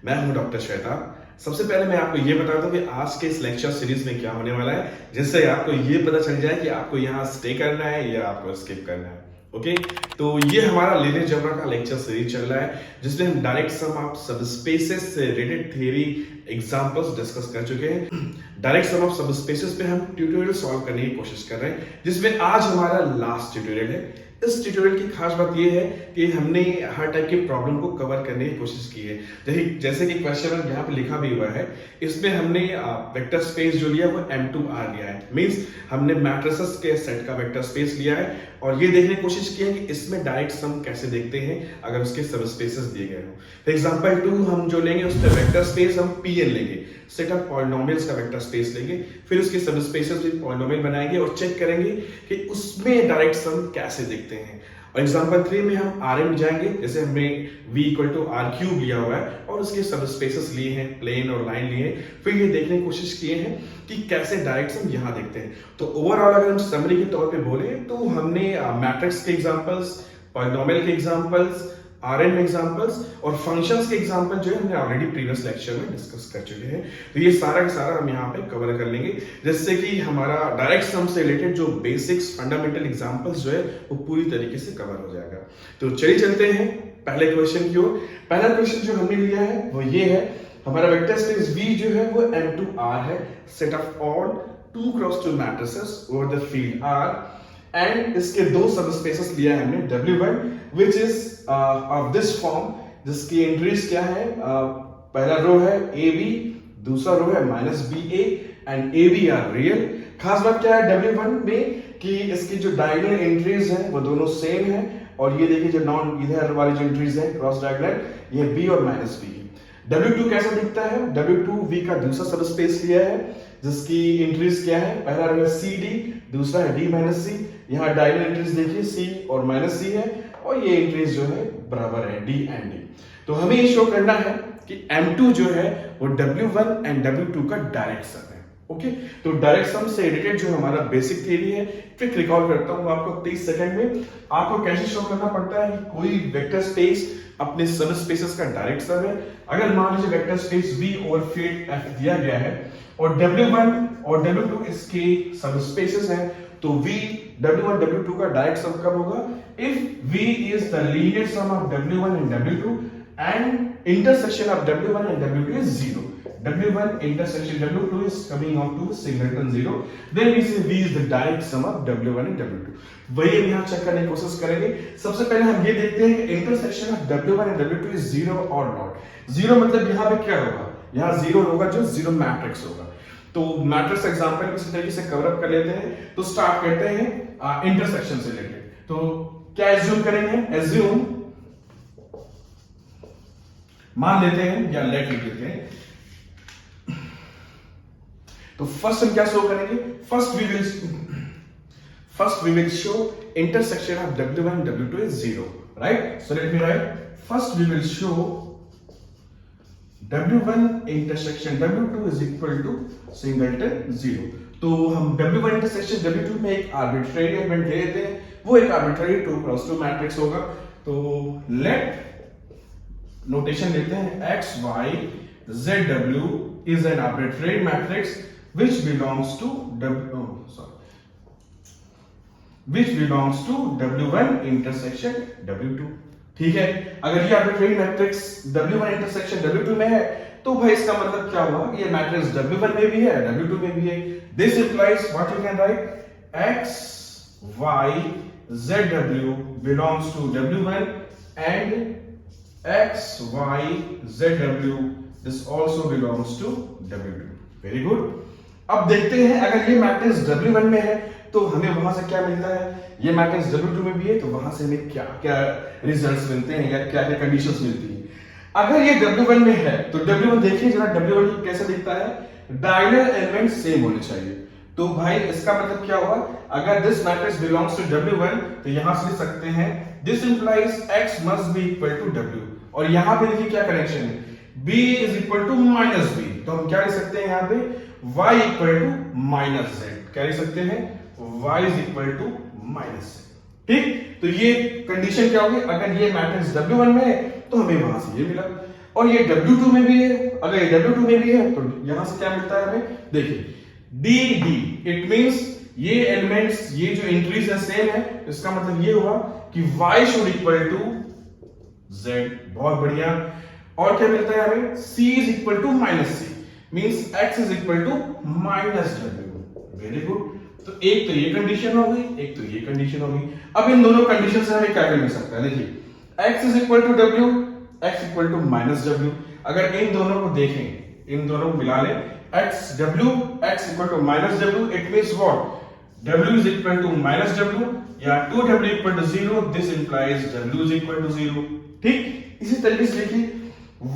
मैं हूं डॉक्टर श्वेता। सबसे पहले मैं आपको ये बता दूं कि आज के इस लेक्चर सीरीज में क्या होने वाला है, जिससे आपको ये पता चल जाए कि आपको यहाँ स्टे करना है या आपको स्किप करना है। ओके, तो ये हमारा लीनियर अलजेब्रा का लेक्चर सीरीज चल रहा है, जिसमें हम डायरेक्ट सम ऑफ सबस्पेसेस से रिलेटेड थ्योरी एग्जांपल्स डिस्कस कर चुके हैं। डायरेक्ट सम ऑफ सबस्पेसेस पे हम ट्यूटोरियल सॉल्व करने की कोशिश कर रहे हैं, जिसमें आज हमारा लास्ट ट्यूटोरियल है। इस ट्यूटोरियल की खास बात यह है कि हमने हर टाइप के प्रॉब्लम को कवर करने की कोशिश की है। जैसे कि क्वेश्चन यहाँ पे लिखा भी हुआ है, इसमें हमने वेक्टर स्पेस जो लिया वो M2R लिया है। मींस हमने मैट्रिसेस के सेट का वेक्टर स्पेस लिया है और ये देखने की कोशिश की है कि इसमें डायरेक्ट सम कैसे देखते हैं अगर उसके सबस्पेसेस दिए गए हो। एग्जांपल 2 हम जो लेंगे उस पर वेक्टर स्पेस हम Pn लेंगे, सेट ऑफ पॉलिनोमियल्स का वेक्टर स्पेस लेंगे, फिर उसके सबस्पेसेस भी पॉलिनोमियल बनाएंगे और चेक करेंगे कि उसमें डायरेक्ट सम कैसे देखते हैं। और एग्जांपल 3 में हम Rn में जाएंगे, जैसे हमने v = r³ लिया हुआ है और उसके सबस्पेसेस लिए हैं, प्लेन और लाइन लिए हैं, फिर ये देखने की कोशिश किए हैं कि कैसे डायरेक्ट सम यहाँ देखते हैं। तो ओवरऑल अगर हम समरी के तौर पे बोले तो हमने मैट्रिक्स के एग्जांपल्स, पॉलिनोमियल के एग्जांपल्स, Rn एग्जांपल्स और फंक्शंस के एग्जांपल जो है हमने ऑलरेडी प्रीवियस लेक्चर में डिस्कस कर चुके हैं। तो ये सारा का सारा हम यहाँ पे कवर कर लेंगे, जिससे कि हमारा डायरेक्ट सम से रिलेटेड जो बेसिक्स फंडामेंटल एग्जांपल्स जो है वो पूरी तरीके से कवर हो जाएगा। तो चलिए चलते हैं पहले क्वेश्चन की ओर। पहला क्वेश्चन जो हमने लिया है वो ये है, हमारा वेक्टर स्पेस V जो है वो M2R है, set of all 2x2 matrices over the field R, and इसके दो सबस्पेसेस लिया है हमने W1 which is of this form, जिसकी एंट्रीज क्या है, पहला रो है AB, दूसरा रो है -BA and AB are real. खास बात क्या है W1 में कि इसकी जो डायगोनल एंट्रीज हैं वो दोनों सेम है, और ये देखिए जो नॉन इधर वाली जो एंट्रीज है क्रॉस डायगोनल, ये B और -B है। W2 कैसा दिखता है, W2 V का दूसरा सबस्पेस लिया है, जिसकी एंट्रीज क्या है, पहला रो है CD, दूसरा है D-C। यहाँ डायगोनल एंट्रीज देखिए C और -C है, और ये एंट्रीज जो है बराबर है D एंड D। तो हमें ये शो करना है कि M2 जो है वो W1 एंड W2 का डायरेक्ट सम है। ओके, तो डायरेक्ट सम से रिलेटेड जो हमारा बेसिक थ्योरी है, ट्रिक रिकॉल करता हूं आपको 30 सेकंड में। आपको कैसे शो करना पड़ता है कि कोई वेक्टर स्पेस अपने सबस्पेसेस का डायरेक्ट सम है। अगर मान लीजिए vector space V over field F दिया गया है और W1 और W2 इसके सबस्पेसेस हैं, तो W1 W2 का डायरेक्ट सम कब होगा, if V is the linear sum of W1 and W2 and intersection of W1 and W2 is 0. W1 intersection W2 is coming out to singleton 0. Then we say V is the direct sum of W1 and W2. वही हम यहाँ check करने की कोशिश करेंगे। सबसे पहले हम ये देखते हैं कि intersection of W1 and W2 is 0 और नॉट। 0 मतलब यहाँ पे क्या होगा, यहाँ 0 होगा जो 0 मैट्रिक्स होगा। तो मैट्रिक्स एग्जांपल किसी तरीके से कवर अप कर लेते हैं। तो स्टार्ट करते हैं इंटरसेक्शन से रिलेटेड। तो क्या एज्यूम करेंगे, एज्यूम मान लेते हैं या लेट लिख लेते हैं। तो फर्स्ट हम क्या शो करेंगे, first we will show intersection of W1 and W2 is 0, right. So let me write, first we will show W1 intersection W2 is equal to singleton 0। तो हम W1 intersection W2 में एक arbitrary element ले लेते हैं, वो एक arbitrary 2x2 matrix होगा। तो लेट नोटेशन लेते हैं X Y Z W is an arbitrary matrix which belongs to W1 intersection W2। ठीक है, अगर ये arbitrary matrix W1 intersection W2 में है, तो भाई इसका मतलब क्या हुआ, ये मैट्रिक्स W1 में भी है W2 में भी है। This implies what you can write X Y Z W belongs to W1 and X Y Z W this also belongs to W2। Very good. अब देखते हैं अगर ये मैट्रिक्स W1 में है तो हमें वहां से क्या मिलता है, ये मैट्रिक्स W2 में भी है तो वहां से हमें क्या क्या रिजल्ट्स मिलते हैं या क्या क्या कंडीशंस मिलती हैं। अगर ये W1 में है तो W1 देखिए जरा W1 कैसा दिखता है, डायगोनल एलिमेंट सेम होने चाहिए। तो भाई इसका मतलब क्या हुआ, अगर this matrix belongs to W1 तो यहां से लिख सकते हैं this implies X must be equal to W, और यहां पे देखिए क्या कनेक्शन है, B is equal to -B। तो हम क्या लिख सकते हैं यहाँ पे Y इक्वल टू -Z, क्या लिख सकते हैं Y is equal to -Z। ठीक, तो ये कंडीशन क्या होगी, अगर ये मैट्रिक्स W1 में है तो हमें वहां से ये मिला। और ये W2 में भी है। अगर ये W2 में भी है तो यहां से क्या मिलता है हमें, देखिए डी डी, इट मींस ये एलिमेंट्स, ये जो एंट्रीज है सेम है, इसका मतलब ये हुआ कि y should equal to z। बहुत बढ़िया। और क्या मिलता है हमें, c is equal to minus C, means x is equal to minus w। Very good. तो एक तो ये कंडीशन हो गई, एक तो ये कंडीशन हो गई। अब इन दोनों कंडीशन से हमें क्या कर मिल सकता है, देखिए x is equal to w, x equal to minus w। अगर इन दोनों को देखें, इन दोनों को मिला लें, x equal to minus w, it means what, w is equal to minus w या 2w equal to 0, this implies w is equal to 0। ठीक, इसी तरीके से देखिए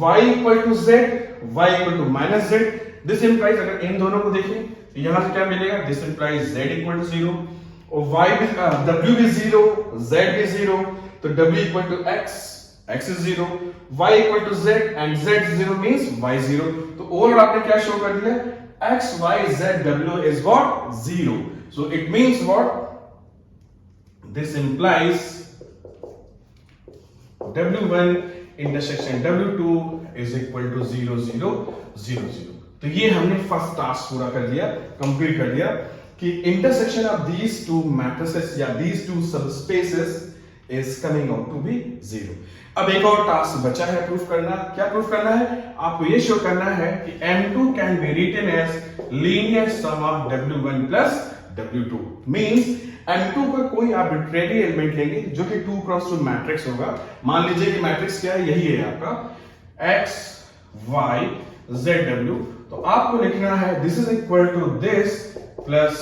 y equal to z, y equal to minus z, this implies, अगर इन दोनों को देखें तो यहां से क्या मिलेगा, this implies z equal to 0 और w भी 0, z भी 0, तो w equal to x, x is 0, y equal to z and z 0 means y 0। तो ओवरऑल आपने क्या शो कर दिया, x, y, z, w is what, 0। So it means what? This implies W1 intersection W2 is equal to 0 0 0 0। तो ये हमने first task पूरा कर दिया, कंप्लीट कर दिया कि intersection of these two matrices या these two subspaces is coming out to be 0। अब एक और टास्क बचा है प्रूफ करना। क्या प्रूफ करना है, आपको ये शो करना है कि M2 can be written as linear sum of W1 plus W2, means M2 का कोई आर्बिट्रेरी एलिमेंट लेंगे जो कि 2 क्रॉस 2 मैट्रिक्स होगा। मान लीजिए कि मैट्रिक्स क्या है, यही है आपका x y z w। तो आपको लिखना है this is equal to this plus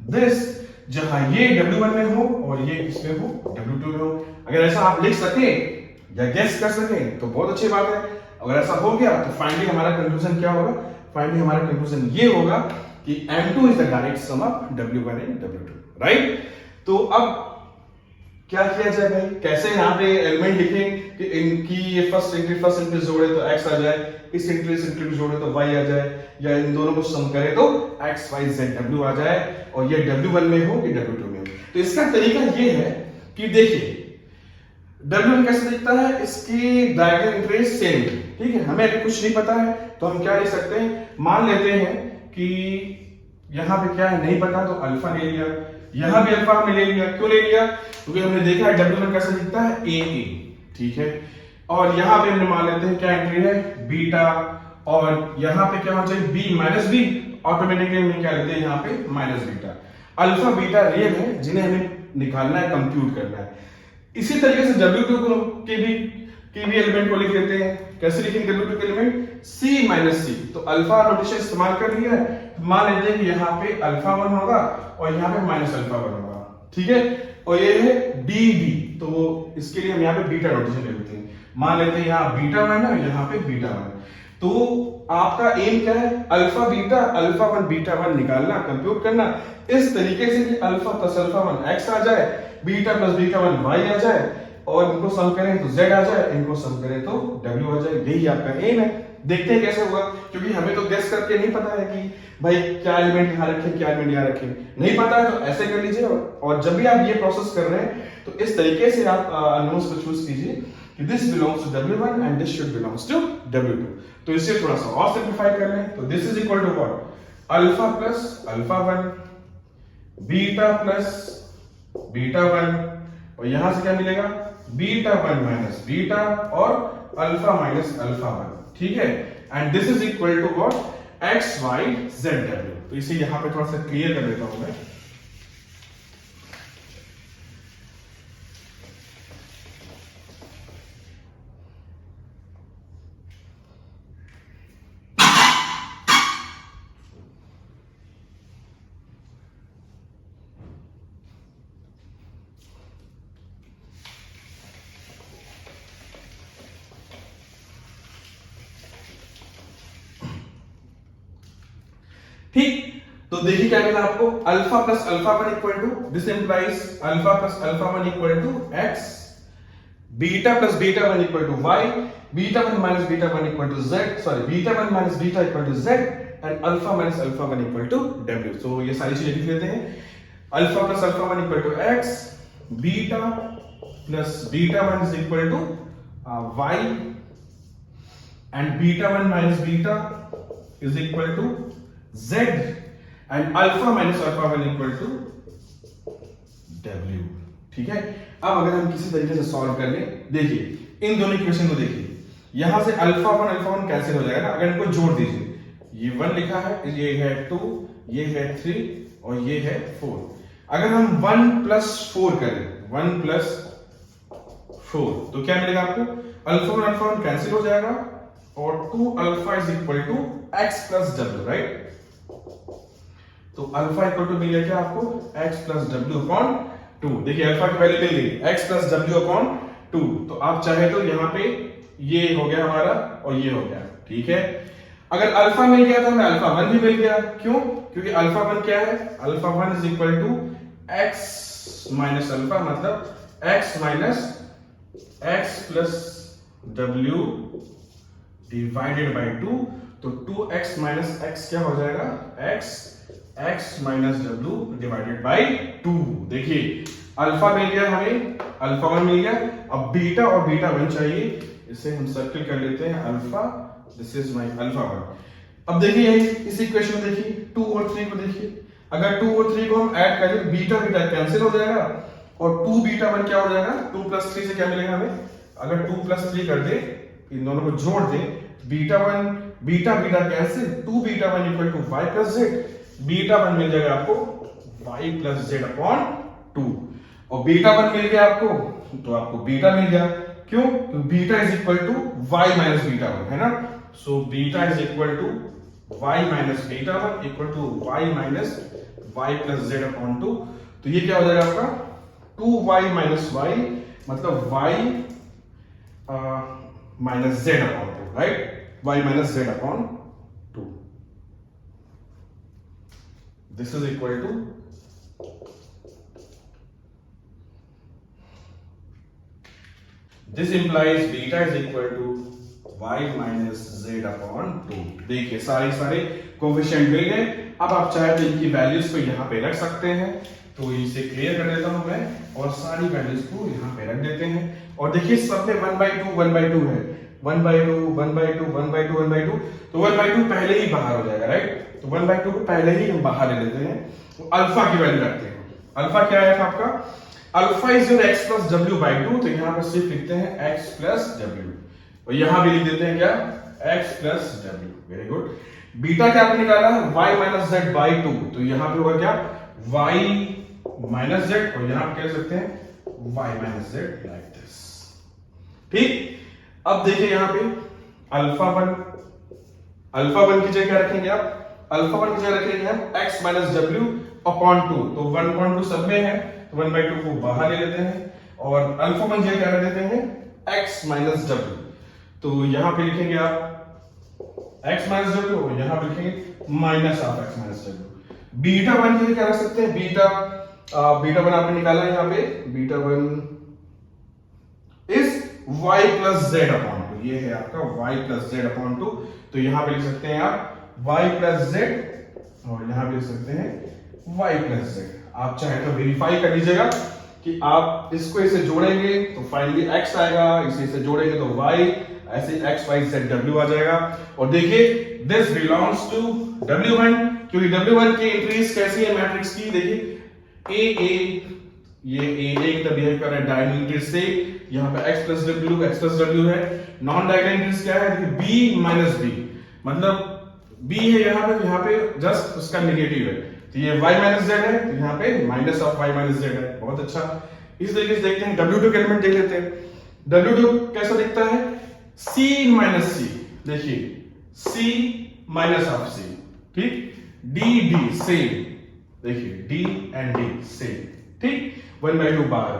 this, जहां ये W1 में हो और ये किसमें हो, W2 में हो। अगर ऐसा आप लिख सके या गेस कर सके तो बहुत अच्छी बात है। अगर ऐसा हो गया तो फाइनली हमारा कंक्लूजन क्या होगा, फाइनली हमारा कंक्लूजन ये होगा कि M2 is the direct sum of W1 and W2, right. तो अब क्या किया जाए भाई, कैसे यहाँ पे एलिमेंट लिखें कि इनकी ये फर्स्ट एंट्री जोड़े तो x आ जाए, इस एंट्री जोड़े तो y आ जाए, या इन दोनों को सम करें तो x y z w आ जाए, और ये W1 में हो ये W2 में हो। तो इसका तरीका ये है कि देखिए W1 कैसे दिखता है, इसकी डायगोनल एंट्रीज सेम, ठीक है। हमें अगर कुछ नहीं पता है तो हम क्या ले सकते हैं, मान लेते हैं कि यहां पे क्या है नहीं पता, तो अल्फा ले लिया, यहां भी अल्फा हमने ले लिया। क्यों ले लिया, क्योंकि हमने देखा है W1 कैसे दिखता है, a, ठीक है। और यहां पे हमने मान लेते हैं क्या एंट्री है, बीटा, और यहां पे क्या होना चाहिए, b माइनस बी, ऑटोमेटिकली हम क्या लेते हैं यहाँ पे minus beta. Alpha beta real है जिन्हें हमें निकालना है, कंप्यूट करना है। इसी तरीके से W2 के भी एलिमेंट को लिख लेते हैं। कैसे लिखेंगे W2 के एलिमेंट, C माइनस C, तो अल्फा नोटेशन इस्तेमाल कर लिया है। मान लेते हैं कि यहाँ पे अल्फा 1 होगा और यहाँ पे माइनस अल्फा 1 होगा, ठीक है। और ये है DB, तो इसके लिए हम यहाँ पे बीटा नोटेशन ले लेते हैं। मान लेते हैं यहाँ बीटा 1 है, यहाँ पे बीटा 1। तो आपका एम क्या है, अल्फा 1 बीटा 1 निकालना, कंप्यूट करना इस तरीके से कि अल्फा प्लस अल्फा 1 x आ जाए, बीटा प्लस बीटा 1 y आ जाए, और इनको सम करें तो z आ जाए, इनको सम करें तो w आ जाए। यही आपका एम है। देखते हैं कैसे होगा, क्योंकि हमें तो गेस करके नहीं पता है कि भाई क्या एलिमेंट यहाँ रखें, क्या एलिमेंट यहाँ रखें, नहीं पता है तो ऐसे कर लीजिए। और जब भी आप ये प्रोसेस कर रहे हैं तो इस तरीके से आप अननोन्स को चूज कीजिए कि this belongs to W1 and this should belongs to W2। तो इसे थोड़ा सा और सिंपलीफाई कर लें, तो this is equal to what, alpha plus alpha 1, beta plus beta 1, और यहां से क्या मिलेगा, बीटा 1 माइनस बीटा और अल्फा माइनस अल्फा 1, ठीक है। And this is equal to what, x y z w। तो इसे यहां पे थोड़ा सा क्लियर कर देता हूं मैं। ठीक, तो देखिए क्या मिला आपको, alpha plus alpha 1 equal to, this implies alpha plus alpha 1 equal to x, beta plus beta 1 equal to y, beta 1 minus beta 1 equal to z, sorry beta 1 minus beta equal to z, and alpha minus alpha 1 equal to w। तो ये सारी चीजें लिख लेते हैं। Alpha plus alpha 1 equal to x, beta plus beta 1 is equal to y and beta 1 minus beta is equal to z and alpha minus alpha 1 equal to w। ठीक है, अब अगर हम किसी तरीके से सॉल्व कर लें, देखिए इन दोनों इक्वेशन को देखिए, यहां से अल्फा 1 कैंसिल हो जाएगा ना, अगर इनको जोड़ दीजिए, ये 1 लिखा है, ये है 2, ये है 3 और ये है 4। अगर हम 1 प्लस 4 करें, 1 प्लस 4 तो क्या मिलेगा आपको, अल्फा 1 कैंसिल हो जाएगा और 2 alpha is equal to x plus डब्ल्यू, राइट। तो अल्फा इक्वल टू मिल गया क्या आपको, x प्लस डब्ल्यू अपॉन 2। देखिए अल्फा की वैल्यू मिल गई x प्लस डब्ल्यू अपॉन 2। तो आप चाहे तो यहां पे ये हो गया हमारा और ये हो गया, ठीक है। अगर अल्फा मिल गया तो हमें अल्फा 1 भी मिल गया, क्यों, क्योंकि अल्फा 1 क्या है, alpha 1 is equal to x minus alpha, मतलब x माइनस x प्लस डब्ल्यू डिवाइडेड बाई 2। तो 2x माइनस x क्या हो जाएगा, x माइनस डब्ल्यू डिवाइडेड बाई 2। देखिए अल्फा मिल गया हमें, अल्फा 1 मिल गया, अब बीटा और बीटा 1 चाहिए, इसे हम सर्किल कर लेते हैं alpha, this is my alpha 1। अब देखिए इस इक्वेशन में देखिए 2 और 3 को देखिए, अगर 2 और 3 को हम ऐड करें, बीटा बीटा कैंसिल हो जाएगा और 2 बीटा 1 क्या हो जाएगा, 2 प्लस 3 से क्या मिलेगा हमें, अगर 2 प्लस 3 कर दे, इन दोनों को जोड़ दे, beta 1 beta beta cancel, 2 beta 1 equal to y plus z, beta 1 मिल जाएगा आपको y प्लस z अपॉन 2। और बीटा 1 मिल गया आपको, तो आपको बीटा मिल गया, क्यों, तो beta is equal to y minus beta 1 है ना। So beta is equal to y minus beta 1 equal to y minus y plus z upon 2। तो ये क्या हो जाएगा आपका 2y माइनस y, मतलब y minus z upon 2, right, y minus z upon 2। This is equal to This implies beta is equal to y minus z upon 2। देखिए सारे coefficient मिल गए। अब आप चाहे तो इनकी वैल्यूज को यहाँ पे रख सकते हैं, तो इसे क्लियर कर देता हूं मैं और सारी वैल्यूज को यहाँ पे रख देते हैं। और देखिए सब में 1/2 1/2 है, 1/2 1/2 1/2 1/2, तो 1/2 पहले ही बाहर हो जाएगा, राइट। तो 1/2 को पहले ही हम बाहर ले लेते हैं, तो अल्फा की वैल्यू रखते हैं। अल्फा क्या है आपका, alpha is your x plus W by 2, तो यहां पर सिर्फ लिखते हैं x प्लस डब्ल्यू, और यहां भी लिख देते हैं क्या, x plus W. Very good. Beta क्या आपने निकाला, y माइनस z बाई 2, तो यहां पे होगा क्या, y माइनस z, और यहां पे कह सकते हैं y minus z like this. ठीक, अब देखिए यहां पे अल्फा 1 की जगह क्या रखेंगे आप, अल्फा 1 की जगह रखेंगे हम x माइनस डब्ल्यू अपॉन 2, तो 1/2 सब में है, 1/2 को बाहर ले लेते हैं और अल्फा 1 क्या कर देते हैं, x माइनस डब्ल्यू। तो यहां पे लिखेंगे आप x माइनस डब्ल्यू, और यहां पे लिखेंगे minus of x minus W. Beta 1 के लिए क्या रख सकते हैं, बीटा 1 आपने निकाला यहां पे, beta 1 is y plus z upon 2, ये है आपका y प्लस z अपॉन 2, तो यहां पे लिख सकते हैं आप y प्लस z, और यहां पे लिख सकते हैं y प्लस z। आप चाहे तो वेरीफाई कर लीजिएगा कि आप इसको इसे जोड़ेंगे तो फाइनली x आएगा, इसे जोड़ेंगे तो y, ऐसे x y z w आ जाएगा। और देखिए दिस बिलोंग्स टू w1, क्योंकि w1 की एंट्रीज कैसी है मैट्रिक्स की, देखिए ये a की तरह बिहेव कर रहा है डायगोनल एंट्रीज से, यहाँ पे x प्लस w है। नॉन डायगोनल एंट्रीज क्या है, देखिए b माइनस b, मतलब b है यहाँ पे जस्ट उसका नेगेटिव है, तो ये y माइनस z है, तो यहाँ पे minus of y minus z है। बहुत अच्छा, इस तरीके से देखते हैं w2 के एलिमेंट देख लेते हैं। w2 कैसा दिखता है, c माइनस c, देखिए c माइनस ऑफ c, ठीक, d सेम, देखिए d एंड d सेम, ठीक, 1/2 बाहर।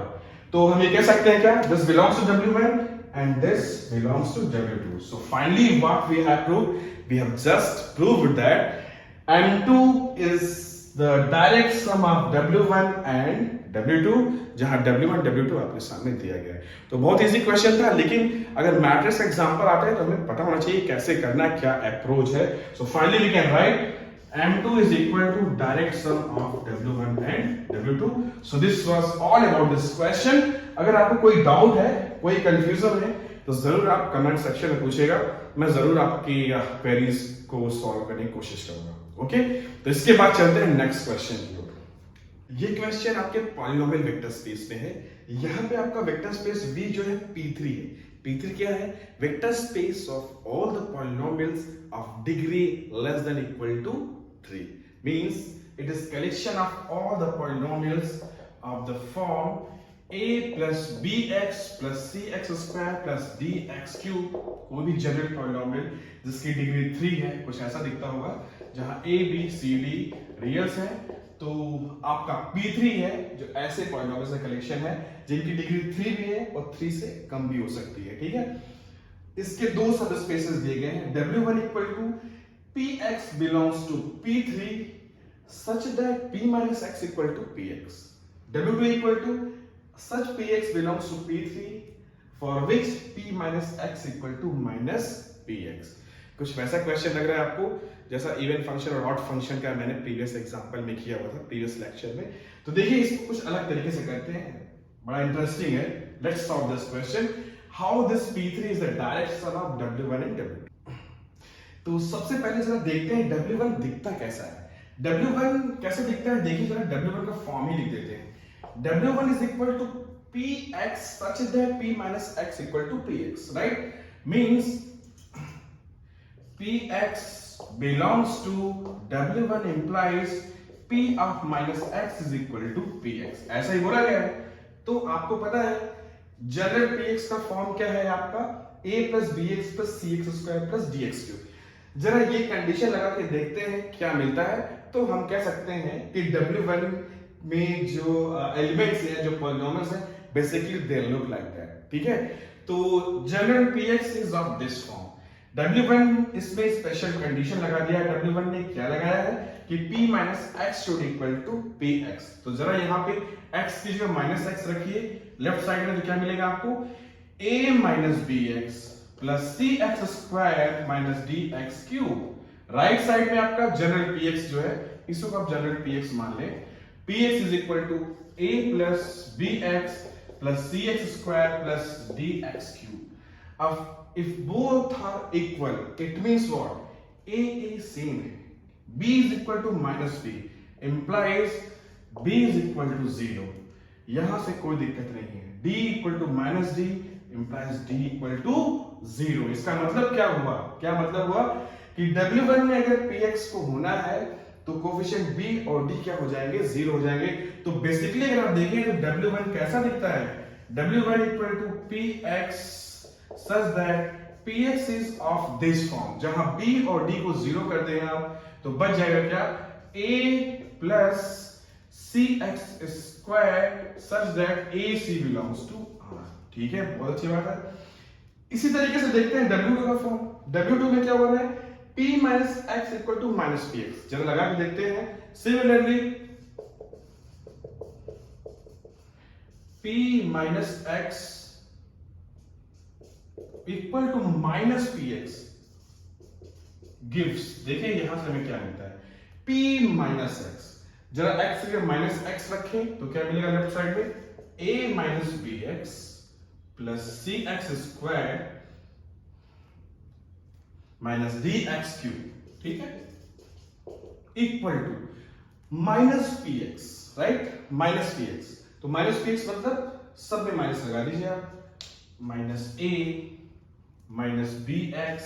तो हम ये कह सकते हैं क्या, this belongs to w1 and this belongs to w2. So finally what we have proved, we have just proved that m2 is the direct sum of w1 and w2, जहां w1 w2 आपके सामने दिया गया है। तो बहुत easy question था, लेकिन अगर मैट्रिक्स एग्जांपल आता है तो हमें पता होना चाहिए कैसे करना है, क्या अप्रोच है। So finally we can write m2 is equal to direct sum of w1 and w2. So this was all about this question. अगर आपको कोई डाउट है, कोई कंफ्यूजन है, तो जरूर आप कमेंट सेक्शन में पूछेगा, मैं जरूर आपकी क्वेरीज को सॉल्व करने की कोशिश करूंगा। ओके, तो इसके बाद चलते हैं नेक्स्ट क्वेश्चन की ओर। ये क्वेश्चन आपके पॉलिनोमियल वेक्टर स्पेस में है। यहाँ पे आपका वेक्टर स्पेस V जो है P3 है। P3 क्या है? Vector space of all the polynomials of degree less than equal to 3 means it is collection of all the polynomials of the form a plus bx plus cx square plus dx cube, कोई भी general polynomial जिसकी degree 3 है, कुछ ऐसा दिखता होगा, जहां a b c d रियल्स है, तो आपका P3 है जो ऐसे पॉलिनोमियल्स का कलेक्शन है जिनकी डिग्री 3 भी है और 3 से कम भी हो सकती है। ठीक है, इसके दो सब स्पेसेस दिए गए हैं। W1 equal to px belongs to P3 such that p minus x equal to px, W2 equal to such px belongs to P3 for which p minus x equal to minus px। कुछ वैसा question लग रहा है आपको जैसा even function और odd function का मैंने प्रीवियस एग्जांपल में किया हुआ था, प्रीवियस लेक्चर में। तो देखिए इसको कुछ अलग तरीके से करते हैं, बड़ा इंटरेस्टिंग है। Let's solve this question, how this P3 is the direct son of W1 and W2। तो सबसे पहले जरा देखते हैं W1 दिखता कैसा है। W1 कैसे दिखता है देखिए जरा, W1 का फॉर्म ही लिख देते हैं। W1 is equal to Px such that P minus x equal to Px, right? Means Px belongs to W1 implies P of minus x is equal to Px। ऐसा ही बोला गया है। तो आपको पता है जनरल Px का फॉर्म क्या है आपका, a plus bx plus cx square plus dx cube। जरा ये कंडीशन लगा के देखते हैं क्या मिलता है। तो हम कह सकते हैं कि W1 में जो एलिमेंट्स हैं, जो पॉलिनोमियल्स हैं, basically they look like that. ठीक है, तो general Px is of this form. W1 इसमें स्पेशल कंडीशन लगा दिया है। W1 ने क्या लगाया है कि p minus x should equal to px। तो जरा यहाँ पे x की जगह माइनस x रखिए, लेफ्ट साइड में तो क्या मिलेगा आपको, a minus bx plus cx square minus dx cube। Right side में आपका जनरल Px जो है, इसको आप जनरल Px मान लें। Px is equal to a plus bx plus cx square plus dx cube। अब if both are equal, it means what? A same है, b is equal to minus b implies b is equal to 0। यहां से कोई दिक्कत नहीं है। d equal to minus d implies d equal to 0। इसका मतलब क्या हुआ? क्या मतलब हुआ कि W1 में अगर px को होना है तो कोफिशिएंट b और d क्या हो जाएंगे, 0 हो जाएंगे। तो बेसिकली अगर आप देखें तो W1 कैसा दिखता है, W1 equal to px such that px is of this form। जहां b और d को 0 कर दें आप तो बच जाएगा क्या, a plus cx square such that ac belongs to r। ठीक है, बहुत अच्छी बात है। इसी तरीके से देखते हैं W2 का फॉर्म। W2 में क्या हो रहा है, p minus x equal to minus px। जरा लगा के देखते हैं। Similarly p minus x equal to minus px gives, देखिए यहां से हमें क्या मिलता है, p minus x। जरा x के माइनस x रखें तो क्या मिलेगा लेफ्ट साइड में, a minus bx plus cx square minus dx cube. ठीक है, equal to minus px, right, minus px। तो माइनस px मतलब सब में माइनस लगा दीजिए आप, minus a minus bx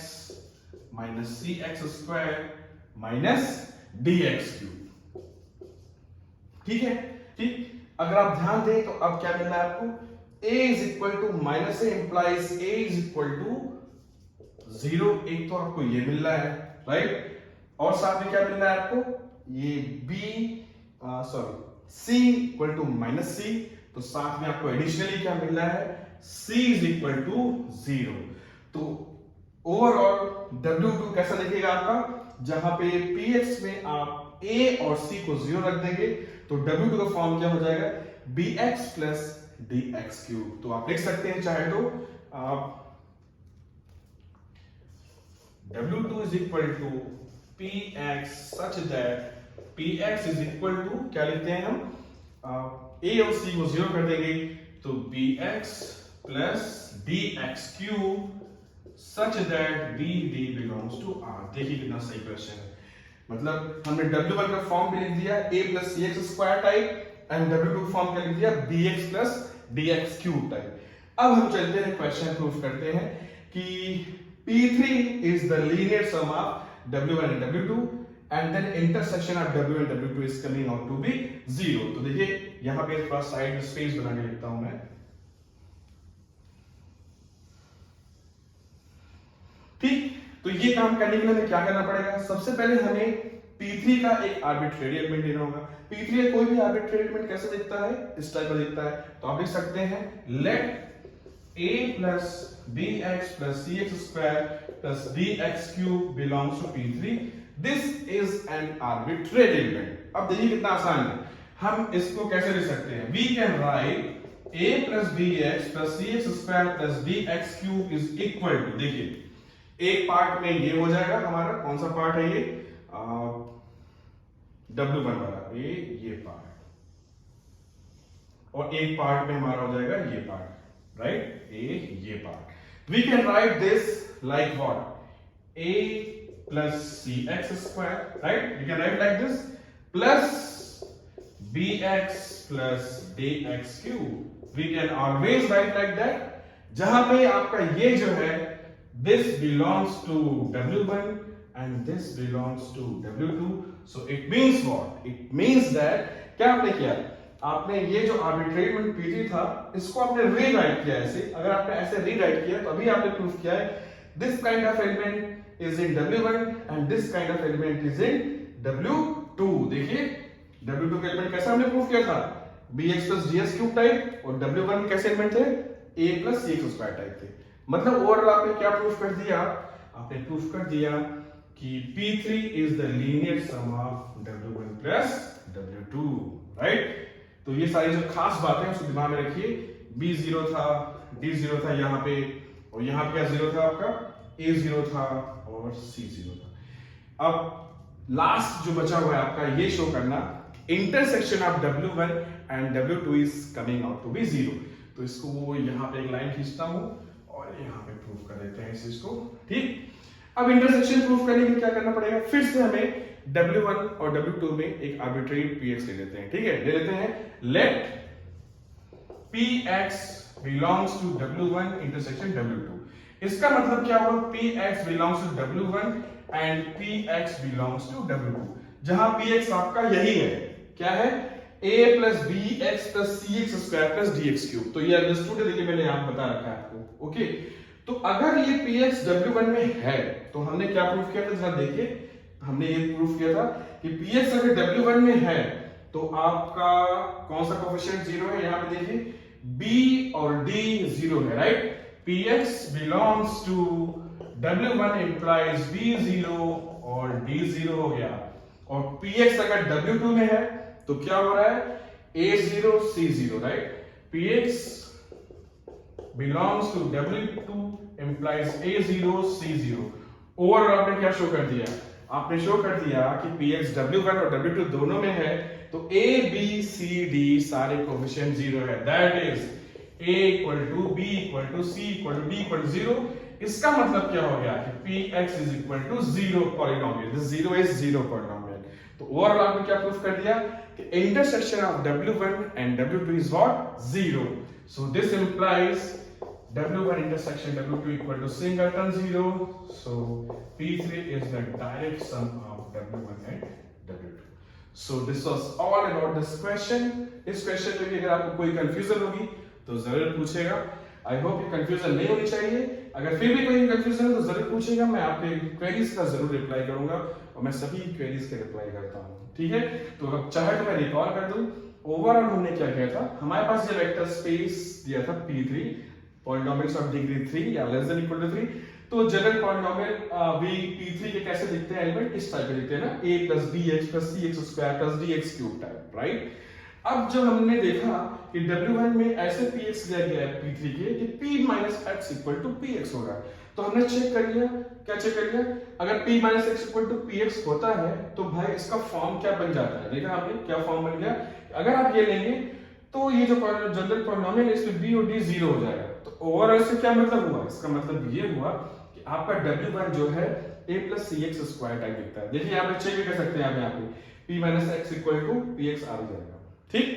minus cx square minus dx cube. ठीक है, ठीक। अगर आप ध्यान दें तो अब क्या मिल रहा है आपको, a is equal to minus a implies a is equal to 0। एक तो आपको ये मिल रहा है, राइट, और साथ में क्या मिल रहा है आपको, ये c इक्वल टू माइनस सी। तो साथ में आपको एडिशनली क्या मिल रहा है, c इज इक्वल टू 0। तो ओवरऑल W2 कैसा दिखेगा आपका, जहां पे px में आप a और c को 0 रख देंगे तो W2 का फॉर्म क्या हो जाएगा, bx प्लस dx क्यूब। तो आप लिख सकते हैं चाहे तो आप W2 is equal to px such that px is equal to क्या लिखते हैं हम, a और c को 0 कर देंगे तो bx plus dx cube such that bd belongs to r। देखिए कितना सही क्वेश्चन है, मतलब हमने w1 का फॉर्म भी लिख दिया a plus cx square type and w2 form क्या लिख दिया bx plus dx cube type. अब हम चलते हैं क्वेश्चन प्रूफ करते हैं कि P3 is the linear sum of W1 and W2 and then intersection of W and W2 is coming out to be 0। तो देखिए यहां पे थोड़ा साइड में स्पेस बना के लिखता हूं मैं, ठीक। तो ये काम करने के लिए हमें क्या करना पड़ेगा, सबसे पहले हमें P3 का एक आर्बिट्रेरी एलिमेंट लेना होगा। P3 का कोई भी आर्बिट्रेरी एलिमेंट कैसे दिखता है, इस टाइप का दिखता है। तो आप लिख सकते हैं late a plus bx plus cx square plus dx cube belongs to P3। This is an arbitrary element। अब देखिए कितना आसान है, हम इसको कैसे लिख सकते हैं, we can write a plus bx plus cx square plus dx cube is equal to, देखिए एक पार्ट में ये हो जाएगा हमारा, कौन सा पार्ट है ये, W1 वाला ये पार्ट, और एक पार्ट में हमारा हो जाएगा ये पार्ट, right? ये part. We can write this like what? A plus cx square, right? We can write like this plus bx plus dx cube। We can always write like that। जहां पे आपका ये जो है this belongs to W1 and this belongs to W2। So it means what? It means that क्या आपने किया, आपने ये जो आर्बिट्रेरी एलिमेंट P3 था इसको आपने रीराइट किया ऐसे। अगर आपने ऐसे रीराइट किया तो अभी आपने प्रूफ किया है this kind of element is in W1 and this kind of element is in W2। देखिए W2 का एलिमेंट कैसा हमने प्रूफ किया था, bx plus ds cube type, और W1 कैसे एलिमेंट थे, a plus cx square type थे। मतलब ओवरऑल आपने क्या प्रूफ कर दिया, आपने प्रूफ कर दिया कि P3 is the linear sum of W1 plus W2, right. तो ये सारी जो खास बातें हैं उसको दिमाग में रखिए, B0 था, D0 था यहाँ पे, और यहाँ पे क्या 0 था आपका, A0 था और C0 था। अब लास्ट जो बचा हुआ है आपका ये शो करना intersection of W1 and W2 is coming out to be 0। तो इसको वो यहाँ पे एक लाइन खींचता हूं और यहाँ पे प्रूफ कर देते हैं इस चीज को, ठीक। अब इंटरसेक्शन प्रूफ करने के लिए क्या करना पड़ेगा, फिर से हमें W1 और W2 में एक आर्बिट्रेरी Px ले लेते हैं, ठीक है। ले लेते हैं let Px belongs to W1 intersection W2। इसका मतलब क्या हुआ, Px belongs to W1 and Px belongs to W2। जहां Px आपका यही है, क्या है, a plus bx plus cx square plus dx cube. तो ये अंडरस्टूड है, देखिए मैंने यहां बता रखा है आपको, ओके। तो अगर ये Px W1 में है तो हमने क्या प्रूफ किया था, जरा देखिए हमने ये प्रूफ किया था कि Px अगर W1 में है तो आपका कौन सा कोफिशिएंट 0 है, यहां पे देखिए B और D 0 है, right. Px belongs to W1 implies B 0 और D 0 हो गया, और Px अगर W2 में है तो क्या हो रहा है, A0 C0, right. Px belongs to W2 implies A0 C0। Overall आपने क्या शो कर दिया, आपने शो कर दिया कि Px W1 और W2 दोनों में है तो A B C D सारे कोफिशिएंट 0 है, that is A equal to B equal to C equal to D equal to 0। इसका मतलब क्या हो गया कि Px is equal to 0 polynomial, this 0 is 0 polynomial. तो ओवरऑल आपने क्या प्रूफ कर दिया कि intersection of W1 and W2 is what, 0। So this implies W1 intersection W2 equal to singleton 0, so P3 is the direct sum of W1 and W2। So this was all about this question। इस question में भी अगर आपको कोई confusion होगी तो जरूर पूछेगा, आई होप ये कंफ्यूजन नहीं होनी चाहिए। अगर फिर भी कोई कंफ्यूजन है तो जरूर पूछेगा, मैं आपके क्वेरीज का जरूर रिप्लाई करूंगा और मैं सभी क्वेरीज के रिप्लाई करता हूँ, ठीक है। तो अब चाहे तो मैं रिकॉल कर दूं, ओवरऑल हमने क्या किया था, हमारे पास ये वेक्टर स्पेस दिया था P3 पॉलिनोमियल्स ऑफ डिग्री 3 या लेस देन इक्वल टू 3। तो जनरल पॉलिनोमियल P3 के कैसे दिखते हैं एलिमेंट, इस टाइप के दिखते हैं ना, a plus bx plus cx square plus dx cube type, right. अब जब हमने देखा कि W1 में ऐसे Px दिया गया है P3 के कि P minus x equal to Px होगा, तो हमने चेक कर लिया, क्या चेक कर लिया, अगर P minus x equal to Px होता है तो भाई इसका फॉर्म क्या बन जाता है, देखा आपने क्या फॉर्म बन गया। अगर आप ये लेंगे तो ये जो जनरल पॉलिनोमियल है इसमें बी और डी जीरो हो जाएगा। तो ओवरऑल से क्या मतलब हुआ, इसका मतलब ये हुआ कि आपका W1 जो है a plus c x square type दिखता है। देखिए यहाँ पे चेक भी कर सकते हैं आप यहाँ पे p minus x equal to P X आ जाएगा। ठीक,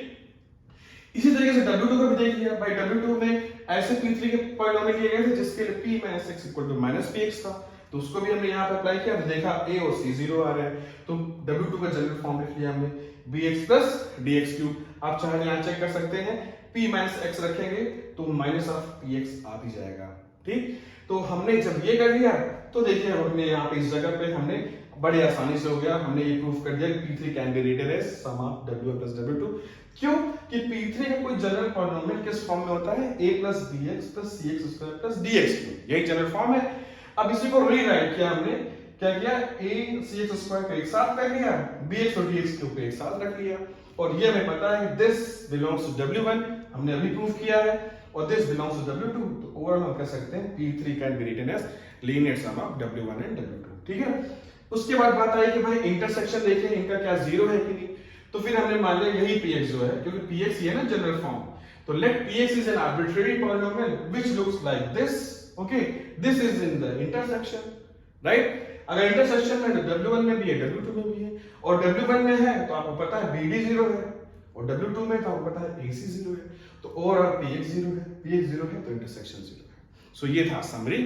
इसी तरीके से W2 का भी देख लिया भाई, W2 में ऐसे P3 के पॉलिनोमियल लिए गए थे जिसके लिए p minus x equal to minus p x था, तो उसको भी हमने यहाँ पे अप्लाई किया, देखा a और c जीरो आ रहे हैं, तो W2 का जनरल फॉर्म लिख लिया हमने bx प्लस dx क्यूब। आप चाहे यहाँ चेक कर सकते हैं, p माइनस एक्स रखेंगे तो माइनस ऑफ px आ भी जाएगा। ठीक, तो हमने जब ये कर लिया तो देखिए हमने यहाँ पे इस जगह पे हमने बड़ी आसानी से हो गया, हमने ये प्रूफ कर दिया P3 can be written as sum of W1 plus W2। क्यों कि P3 का कोई जनरल पॉलिनोमियल किस फॉर्म में होता है, a plus bx plus cx square plus dx cube, यही जनरल फॉर्म है। अब इसी को रीराइट किया हमने, क्या किया, a cx स्क्वायर को एक साथ कर लिया, bx और dx क्यूब को एक साथ रख लिया, और ये हमें पता है दिस बिलोंग्स टू W1, हमने अभी प्रूफ किया है, और दिस बिलोंग्स टू W2, तो ओवरऑल हम कह सकते हैं P3 can be written as linear sum of W1 and W2। ठीक है, उसके बाद बात आई कि भाई इंटरसेक्शन देखें इनका क्या जीरो है कि नहीं, तो फिर हमने मान लिया यही px जो है, क्योंकि px ही है ना जनरल फॉर्म, तो let px is an arbitrary polynomial which looks like this. Okay, this is in the intersection, right. अगर इंटरसेक्शन में तो W1 में भी है, W2 में भी है, और W1 में है तो आपको पता है BD जीरो है, और W2 में तो आपको पता है AC जीरो है, तो ओवरऑल px जीरो है, px जीरो है तो इंटरसेक्शन जीरो है। सो ये था समरी,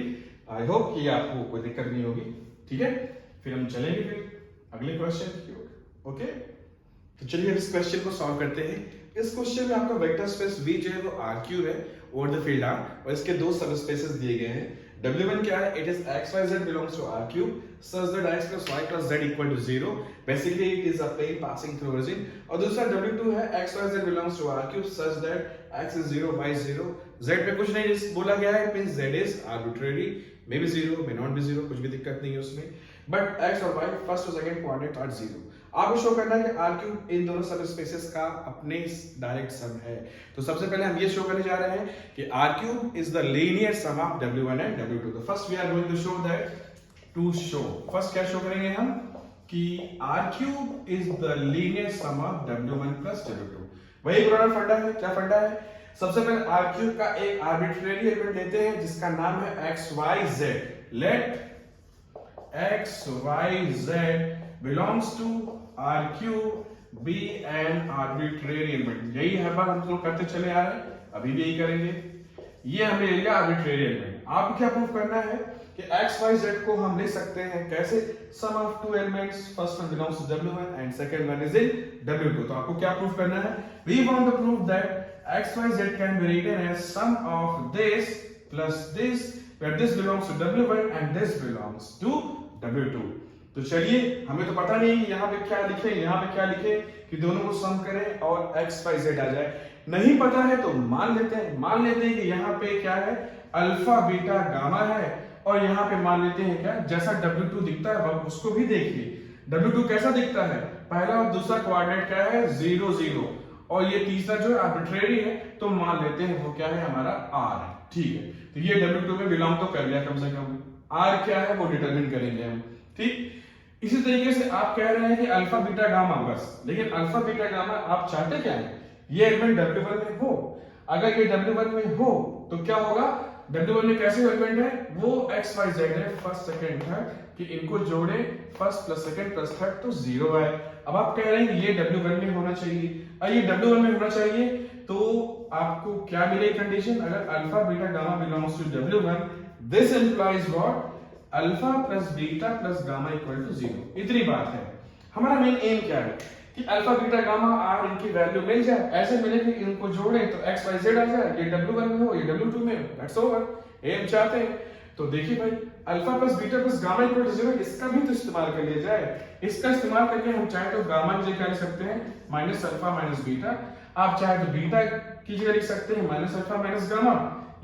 आई होप कि आपको कोई दिक्कत नहीं होगी। ठीक है, फिर हम चलेंगे फिर अगले क्वेश्चन की ओर। ओके, तो चलिए इस क्वेश्चन को सॉल्व करते हैं। इस क्वेश्चन में आपका वेक्टर स्पेस V जो है वो R3 है ओवर द फील्ड R, और इसके दो सब स्पेसेस दिए गए हैं। W1 क्या है, it is XYZ belongs to R3 such that x plus y plus z equal to 0, basically it is a plane passing through origin। और दूसरा W2 है XYZ belongs to R3 such that x is 0 y is 0, z पे कुछ नहीं बोला गया है, means z is arbitrary, may be 0 may not be 0, कुछ भी दिक्कत नहीं है उसमें, but x और y फर्स्ट और सेकंड कोऑर्डिनेट आर 0। आपको शो करना है कि R3 इन दोनों सब स्पेसेस का अपने डायरेक्ट सम है। तो सबसे पहले हम ये शो करने जा रहे हैं कि R3 is the linear sum of W1 and W2। तो first we are going to show that, to show first क्या शो करेंगे हम कि R3 is the linear sum of W1 plus W2। वही पुराना फंडा है, क्या फंडा है, सबसे पहले R3 का एक आर्बिट्रेरी एलिमेंट लेते हैं जिसका नाम है XYZ। Let XYZ belongs to R3 be an arbitrary element। यही हर बार हम लोग करते चले आ रहे हैं, अभी भी यही करेंगे। ये हमने ले लिया आर्बिट्रेरी एलिमेंट। आपको क्या प्रूफ करना है कि XYZ को हम ले सकते हैं कैसे, sum of two elements, first one belongs to W1 and second one is in W2। तो आपको क्या प्रूफ करना है, we want to prove that XYZ can be written as sum of this plus this, where this belongs to W1 and this belongs to W2। तो चलिए, हमें तो पता नहीं कि यहाँ पे क्या लिखे, यहाँ पे क्या लिखे, कि दोनों को सम करें और XYZ आ जाए। नहीं पता है तो मान लेते हैं कि यहाँ पे क्या है, अल्फा बीटा गामा है, और यहाँ पे मान लेते हैं क्या, जैसा W2 दिखता है उसको भी देखिए। W2 कैसा दिखता है, पहला और दूसरा कोऑर्डिनेट क्या है 0 0, और ये तीसरा जो है आर्बिट्रेरी है, तो मान लेते हैं वो क्या है हमारा R है। ठीक है, तो ये W2 में बिलोंग तो कर लिया, कम से कम R क्या है वो डिटरमिन करेंगे हम। ठीक, इसी तरीके से आप कह रहे हैं कि अल्फा बीटा गामा बस, लेकिन अल्फा बीटा गामा आप चाहते क्या है, ये एलिमेंट W1 में हो। अगर ये W1 में हो तो क्या होगा, W1 में कैसे एलिमेंट है, वो XYZ है फर्स्ट सेकंड थर्ड, कि इनको जोड़े first plus second plus third तो 0 है। अब आप कह रहे हैं ये W1 में होना चाहिए, और ये W1 में होना चाहिए, तो आपको क्या मिलेगी कंडीशन, अगर alpha beta gamma belongs to W1, this implies what, alpha plus beta plus gamma equal to 0। इतनी बात है। हमारा मेन एम क्या है कि अल्फा बीटा गामा आर इनकी वैल्यू मिल जाए, ऐसे मिले कि इनको जोड़े तो XYZ आ जाए, ये W1 में हो ये W2 में हो, दैट्स ओवर। एम चाहते हैं तो देखिए भाई, alpha plus beta plus gamma equal to 0, इसका भी तो इस्तेमाल कर लिया जाए। इसका इस्तेमाल करके हम चाहे तो गामा की जगह लिख सकते हैं माइनस अल्फा माइनस बीटा, आप चाहे तो बीटा की जगह लिख सकते हैं माइनस अल्फा माइनस गामा,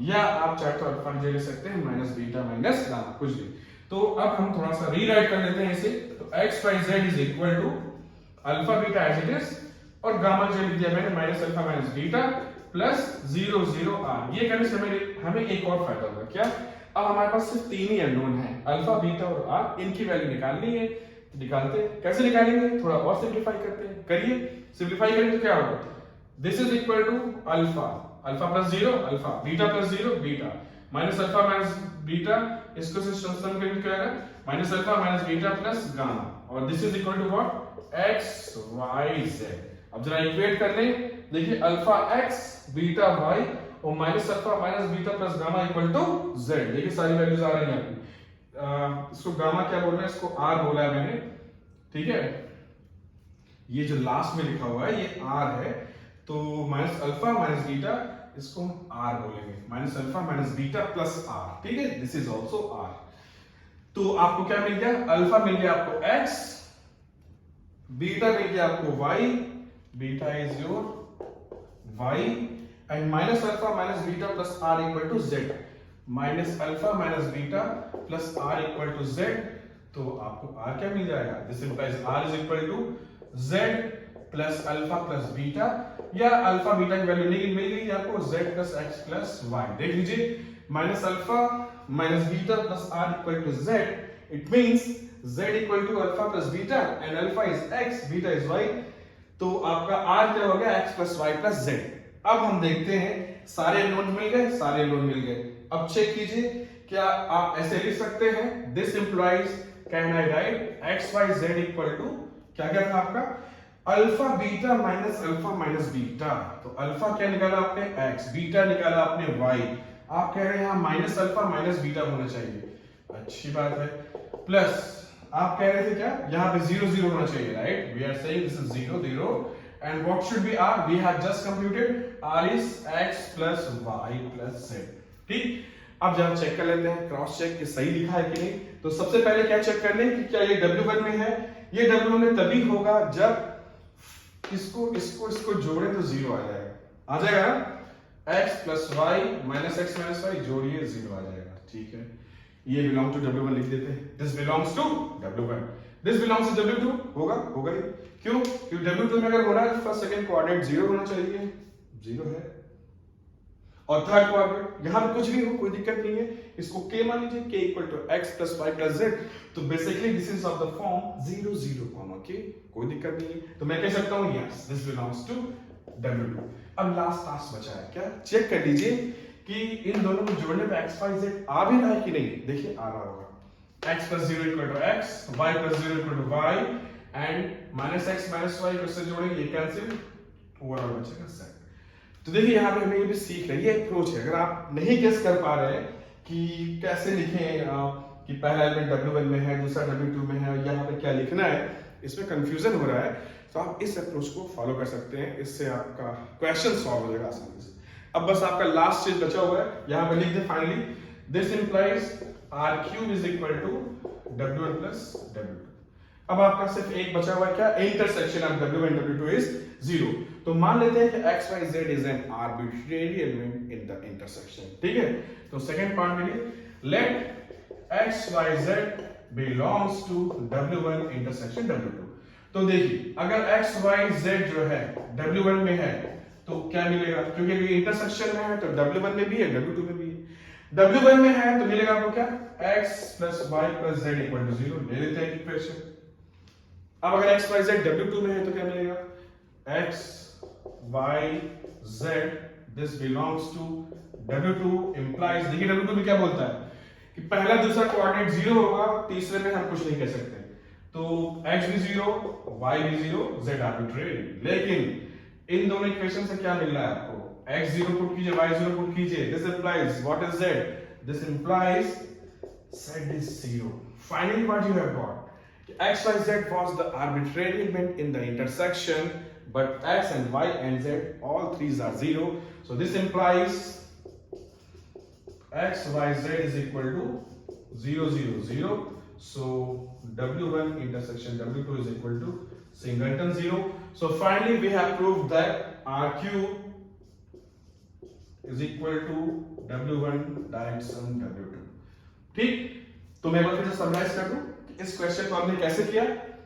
या आप चाहे तो अल्फा की जगह लिख सकते हैं माइनस बीटा माइनस गामा, कुछ भी। तो अब हम थोड़ा सा रीराइट कर लेते हैं इसे, तो XYZ is equal to alpha beta as it is, और गामा जो लिख दिया मैंने minus alpha minus beta plus 0 0 R। ये करने से हमें एक और फायदा होगा, क्या, अब हमारे पास सिर्फ तीन ही अननोन है, अल्फा बीटा और R, इनकी वैल्यू निकालनी है। तो निकालते हैं, कैसे निकालेंगे, थोड़ा और सिंप्लीफाई करते हैं, करिए। सिंप्लीफाई करें तो क्या होगा, this is equal to alpha, alpha plus 0 alpha, beta plus 0 beta, minus alpha minus beta, इसको से समीकरण क्या है, minus alpha minus beta plus gamma, और this is equal to what, X Y Z. अब जरा इक्वेट कर लें, देखिए अल्फा एक्स बीटा वाई और minus alpha minus beta plus gamma equal to Z. देखिए सारी वैल्यूज आ रही हैं आपकी। इसको गामा क्या बोल रहे हैं, इसको आर बोला है मैंने, ठीक है। ये जो लास्ट में लिखा हुआ है ये आर है, तो माइनस अल्फा माइनस बीटा इसको हम आर बोलेंगे, minus alpha minus beta plus r, ठीक है, दिस इज ऑल्सो आर। तो आपको क्या मिल गया, अल्फा मिल गया आपको एक्स, बीटा मिल गया आपको y, beta is your y, and minus alpha minus beta plus r equal to z, minus alpha minus beta plus r equal to z. तो आपको आर क्या मिल जाएगा, this implies r is equal to z plus alpha plus beta, या alpha beta की value नहीं मिल गई आपको, z plus x plus y. देख लीजिए, minus alpha minus beta plus r equal to Z, it means z equal to alpha plus beta and alpha is x, beta is y. तो आपका r क्या हो गया, x plus y plus z. अब हम देखते हैं, सारे नोन मिल गए, सारे नोन मिल गए। अब चेक कीजिए, क्या आप ऐसे लिख सकते हैं, this implies, can I write x Y z equal to क्या क्या था आपका, alpha beta minus alpha minus beta. तो अल्फा क्या निकाला आपने, एक्स, बीटा निकाला आपने वाई। आप कह रहे हैं यहां माइनस अल्फा माइनस बीटा होना चाहिए, अच्छी बात है। प्लस आप कह रहे थे क्या, यहां पे 0 0 होना चाहिए, right, we are saying this is 0 0 and what should be r, we have just computed, r is x plus y plus z, ठीक। अब जरा चेक कर लेते हैं, क्रॉस चेक कि सही लिखा है कि नहीं। तो सबसे पहले क्या चेक कर लें कि क्या ये w1 में है, ये w1 में तभी होगा जब इसको इसको इसको जोड़े तो 0 आ जाएगा ना, x plus y minus x minus y जोड़िए 0 आ जाएगा, ठीक है। ये बिलोंग टू w1 लिख देते हैं, this belongs to w1, this belongs to w2, होगा ही, क्यों, क्योंकि w2 में अगर हो रहा है फर्स्ट सेकंड कोऑर्डिनेट 0 होना चाहिए, 0 है, और थर्ड कोऑर्डिनेट यहां पे कुछ भी हो कोई दिक्कत नहीं है, इसको k मान लीजिए, k equal to x plus y plus z। तो basically this is of the form 0 0 comma k, कोई दिक्कत नहीं है। तो मैं कह सकता हूं yes this belongs to w2। अब लास्ट टास्क बचा है, क्या, चेक कर लीजिए कि इन दोनों को जोड़ने पे x y z आ भी रहा है कि नहीं। देखिए आ रहा होगा, x plus 0 equal to x, y plus 0 equal to y, and minus x minus y को इससे जोड़ेंगे, ये कैंसिल, ओवरऑल बचेगा z। तो देखिए यहाँ पे हमें ये भी सीख रहे हैं, ये अप्रोच है। अगर आप नहीं गेस कर पा रहे हैं कि कैसे लिखें, कि पहला एलिमेंट w1 में है, दूसरा w2 में है, यहाँ पे क्या लिखना है, इसमें कंफ्यूजन हो रहा है, तो आप इस अप्रोच को फॉलो कर सकते हैं, इससे आपका क्वेश्चन सॉल्व हो जाएगा आसानी से। अब बस आपका लास्ट चीज बचा हुआ है, यहाँ पे लिख दे finally, this implies r cube is equal to w1 plus w2। अब आपका सिर्फ एक बचा हुआ है, क्या, intersection of w1 w2 is 0। तो मान लेते हैं कि x y z is an arbitrary element in the intersection, ठीक है। तो सेकंड पार्ट में let x y z belongs to w1 intersection w2। तो देखिए अगर x y z जो है w1 में है तो क्या मिलेगा, क्योंकि ये इंटरसेक्शन में है तो w1 में भी है w2 में भी है। w1 में है तो मिलेगा आपको क्या, x plus y plus z equal to 0, ले लेते हैं इक्वेशन। अब अगर x y z w2 में है तो क्या मिलेगा, x y z this belongs to w2 implies, देखिए w2 में क्या बोलता है कि पहला दूसरा कोऑर्डिनेट 0 होगा, तीसरे में हम कुछ नहीं कह सकते, तो x भी 0 y भी 0 z आर्बिट्रेरी। लेकिन इन दोनों इक्वेशन से क्या मिल रहा है आपको, x 0 पुट कीजिए, y 0 पुट कीजिए, this implies what is z, this implies z is 0. Finally what you have got, x y z was the arbitrary element in the intersection, but x and y and z all threes are 0, so this implies x y z is equal to 0 0 0, so w1 intersection w2 is equal to singleton 0. So finally we have proved that r cube is equal to w1 times w2, ठीक। तो मैं एक बार फिर से summarise कर दूं कि इस क्वेश्चन को हमने कैसे किया।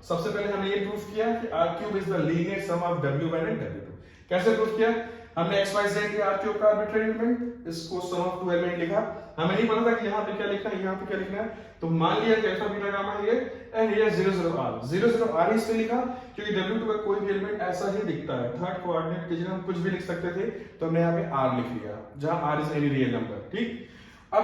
सबसे पहले हमने ये प्रूफ किया कि r cube is the linear sum of w1 and w2। कैसे प्रूफ किया, हमने एक्स वाई जेड के आरक्यू का आर्बिट्रेरी एलिमेंट, इसको सम ऑफ टू एलिमेंट लिखा। हमें नहीं पता था कि यहाँ पे क्या लिखना है, यहाँ पे क्या लिखना है, तो मान लिया कि अल्फा बीटा गामा ये एंड ये 0 0 r 0 0 r इसलिए लिखा क्योंकि W2 का कोई भी एलिमेंट ऐसा ही दिखता है, थर्ड कोऑर्डिनेट के जगह हम कुछ भी लिख सकते थे, तो हमने यहाँ पे r लिख लिया जहां r is any real number. ठीक, अब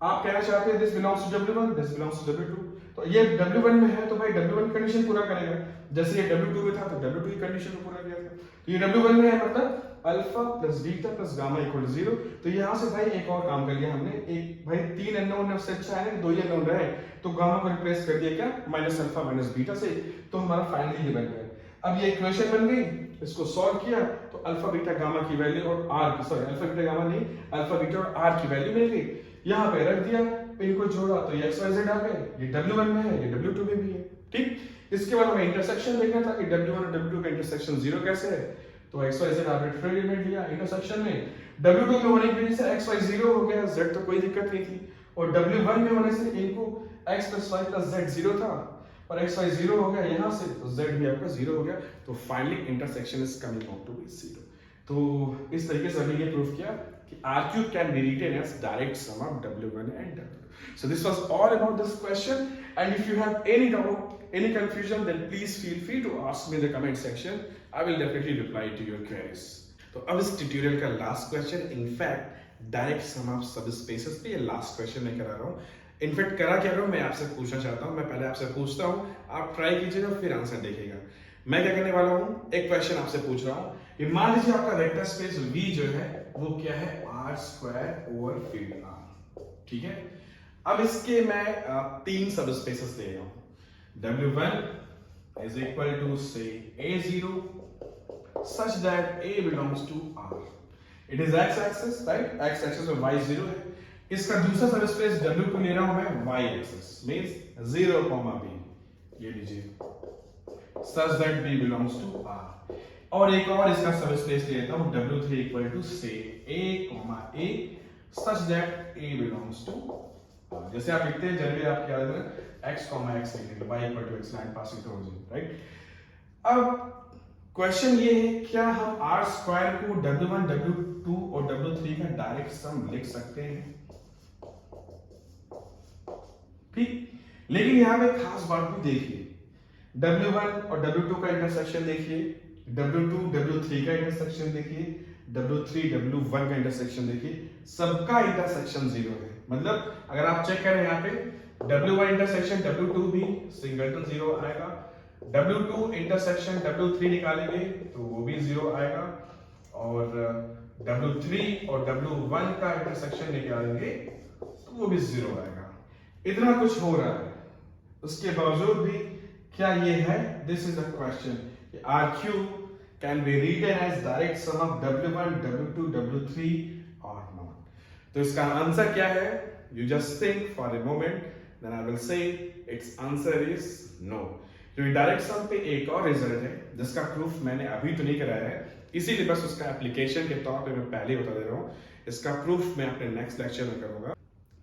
आप कहना चाहते हैं this belongs to W1, this belongs to W2, तो ये W1 में है तो भाई W1 कंडीशन पूरा करेगा, जैसे ये W2 में था तो W2 की कंडीशन को पूरा किया था। तो ये W1 में है मतलब alpha plus beta plus gamma equal to 0। तो यहां से भाई एक और काम कर लिया हमने, एक भाई 3 अननोन से अच्छा है ना 2 ही अननोन रहे, तो गामा को रिप्लेस कर दिया क्या माइनस अल्फा माइनस बीटा से, तो हमारा फाइनली ये बन गया। अब ये इक्वेशन बन गई, इसको सॉल्व किया तो अल्फा बीटा गामा की वैल्यू और r sorry alpha beta gamma नहीं अल्फा बीटा और r की वैल्यू मिल गई, यहाँ पे रख दिया, इनको जोड़ा तो ये xyz आ गए, ये W1 में है ये W2 में भी है। ठीक, इसके बाद हमें इंटरसेक्शन देखना था कि W1 और W2 का इंटरसेक्शन 0 कैसे है, तो xyz आर्बिट्रेरी एलिमेंट लिया इंटरसेक्शन में, W2 में होने की वजह से xy 0 हो गया, z तो कोई दिक्कत नहीं थी, और W1 में होने से इनको x + y + z 0 था और xy 0 हो गया यहाँ से, तो z भी आपका 0 हो गया, तो finally intersection is coming out to be 0। तो इस तरीके से हमने ये प्रूव किया कि R³ can be written as direct sum of W1 and W2. So this was all about this question, and if you have any doubt, any confusion, then please feel free to ask me in the comment section. I will definitely reply to your queries. तो अब इस tutorial का last question, in fact direct sum of सब spaces पे ये last question मैं करा रहा हूँ। इनफैक्ट करा क्या रहा हूँ, मैं आपसे पूछना चाहता हूँ, मैं पहले आपसे पूछता हूँ, आप ट्राई कीजिएगा फिर आंसर देखिएगा। मैं क्या करने वाला हूँ, एक क्वेश्चन आपसे पूछ रहा हूँ, मान लीजिए आपका वेक्टर स्पेस V जो है वो क्या है R²/3R, ठीक है। अब इसके मैं 3 सब स्पेसेस दे रहा हूँ, W1 is equal to say A0 such that A belongs to R. It is x-axis, right? x-axis में y0 है। इसका दूसरा सब स्पेस W2 ले रहा हूँ मैं y-axis, means 0, B, ये लीजिए, such that B belongs to R। और एक और इसका सब स्पेस ले लेता हूँ W3 equal to say A, such that A belongs to R। जैसे आप लिखते हैं जनरली आप क्या लिखते हैं x, x लिखेंगे, y equal to x line passing through 0, right. अब क्वेश्चन ये है, क्या हम R² को W1, W2 और W3 का डायरेक्ट सम लिख सकते हैं? ठीक, लेकिन यहाँ पे खास बात भी देखिए, W1 और W2 का इंटरसेक्शन देखिए, W2 W3 का इंटरसेक्शन देखिए, W3 W1 का इंटरसेक्शन देखिए, सबका इंटरसेक्शन 0 है। मतलब अगर आप चेक करें यहाँ पे W1 इंटरसेक्शन W2 भी सिंगलटन 0 आएगा, W2 इंटरसेक्शन W3 निकालेंगे तो वो भी 0 आएगा, और W3 और W1 का इंटरसेक्शन निकालेंगे तो वो भी 0 आएगा। इतना कुछ हो रहा है, उसके बावजूद भी क्या ये है, this is the question, R³ can be written as direct sum of W1, W2, W3 or not. तो इसका आंसर क्या है? You just think for a moment, then I will say its answer is no. क्योंकि direct sum पे एक और result है जिसका प्रूफ मैंने अभी तो नहीं कराया है, इसीलिए बस उसका एप्लीकेशन के तौर पे मैं पहले बता दे रहा हूँ, इसका प्रूफ मैं अपने नेक्स्ट लेक्चर में करूंगा।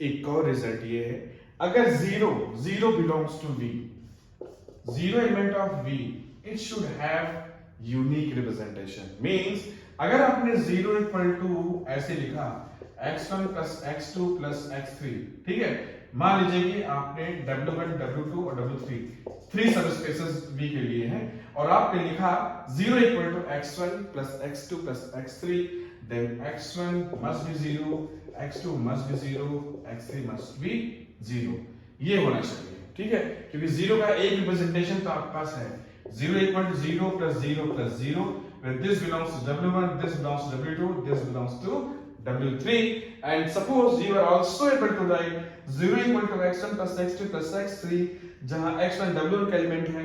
एक और रिजल्ट ये है, अगर 0 belongs to V, 0 element of V, it should have unique representation, means अगर आपने 0 इक्वल टू ऐसे लिखा x1 plus x2 plus x3, ठीक है, मान लीजिए कि आपने W1, W2 और W3 3 सब स्पेसेस V के लिए हैं, और आपने लिखा 0 equal to x1 plus x2 plus x3, then x1 must be 0, x2 must be 0, x3 must be 0, ये होना चाहिए, ठीक है, क्योंकि 0 का एक रिप्रेजेंटेशन तो आपके पास है, 0 equal to 0 plus 0 plus 0, where this belongs to W1, this belongs to W2, this belongs to W3, and suppose you are also able to write 0 equal to x1 plus x2 plus x3, जहां x1 W1 का element है,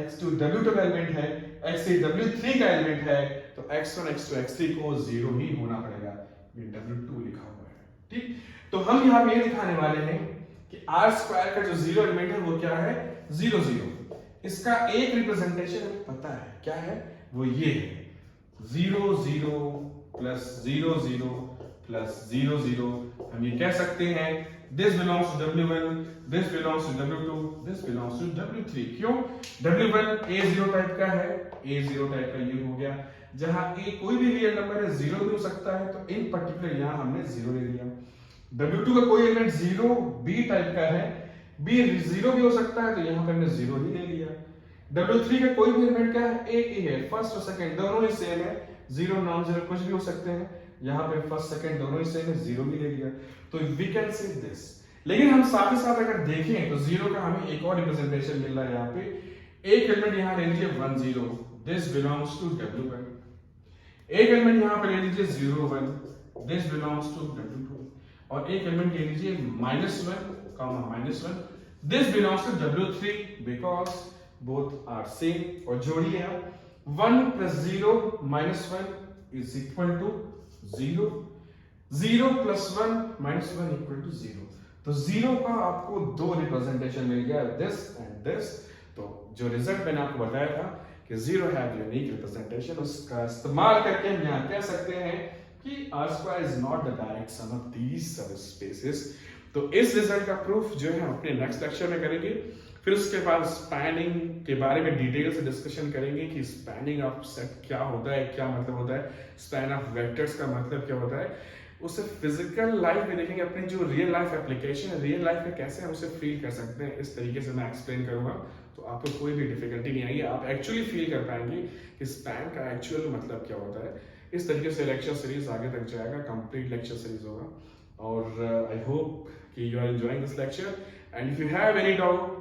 x2 W2 का element है, x3 W3 का element है, तो x1, x2, x3 को 0 ही होना पड़ेगा, ये W2 लिखा हुआ है, ठीक। तो हम यहाँ पे ये दिखाने वाले हैं कि R² का जो 0 एलिमेंट है वो क्या है, 0 0। इसका एक रिप्रेजेंटेशन हमें पता है, क्या है वो, ये है 0 0 प्लस 0 0 प्लस 0 0। हम ये कह सकते हैं this belongs to W1, this belongs to W2, this belongs to W3। क्यों? W1 A0 टाइप का है, A0 टाइप का ये हो गया, जहां ए कोई भी रियल नंबर है, जीरो भी हो सकता है, तो इन पर्टिकुलर यहां हमने जीरो ले लिया। W2 का कोई एलिमेंट जीरो बी टाइप का है, बी जीरो भी हो सकता है, तो यहां पर हमने जीरो ही ले लिया। W3 का कोई भी एलिमेंट क्या है, ए है, फर्स्ट और सेकंड दोनों ही सेम है, जीरो नॉन जीरो कुछ भी हो सकते हैं, यहाँ पे फर्स्ट सेकंड दोनों ही सेम है, जीरो भी ले लिया। तो वी कैन से दिस। लेकिन हम साथ ही साथ अगर देखें तो जीरो का हमें एक और रिप्रेजेंटेशन मिल रहा है यहाँ पे, एक एलिमेंट यहाँ ले लीजिए 1 0, दिस बिलोंग्स टू W1। एक एलिमेंट यहाँ पे ले लीजिए 0 1, दिस बिलोंग्स टू W2। और एक एलिमेंट ले लीजिए -1 -1, this belongs to W3 because both are same. और जोड़िए आप, 1 + 0 -1 is equal to 0, 0 + 1 -1 equal to 0। तो 0 का आपको दो रिप्रेजेंटेशन मिल गया, दिस एंड दिस। तो जो रिजल्ट मैंने आपको बताया था कि 0 हैव यूनिक रिप्रेजेंटेशन, उसका इस्तेमाल करके हम यहाँ कह सकते हैं कि R² is not the direct sum of these subspaces. तो इस रिजल्ट का प्रूफ जो है हम अपने नेक्स्ट लेक्चर में करेंगे। फिर उसके बाद स्पैनिंग के बारे में डिटेल से डिस्कशन करेंगे कि स्पैनिंग ऑफ सेट क्या होता है, क्या मतलब होता है, स्पैन ऑफ वेक्टर्स का मतलब क्या होता है। उसे फिजिकल लाइफ में देखेंगे, अपनी जो रियल लाइफ एप्लीकेशन है, रियल लाइफ में कैसे हम उसे फील कर सकते हैं, इस तरीके से मैं एक्सप्लेन करूंगा। तो आपको कोई भी डिफिकल्टी नहीं आएगी, आप एक्चुअली फील कर पाएंगे कि स्पैन का एक्चुअल मतलब क्या होता है। इस तरीके से लेक्चर सीरीज आगे तक जाएगा, कंप्लीट लेक्चर सीरीज होगा। और आई होप कि you are enjoying this lecture, and if you have any doubt,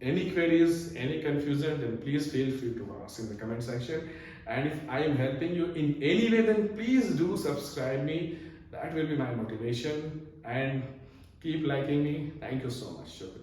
any queries, any confusion, then please feel free to ask in the comment section. And if I am helping you in any way, then please do subscribe me. That will be my motivation. And keep liking me. Thank you so much. Shukriya.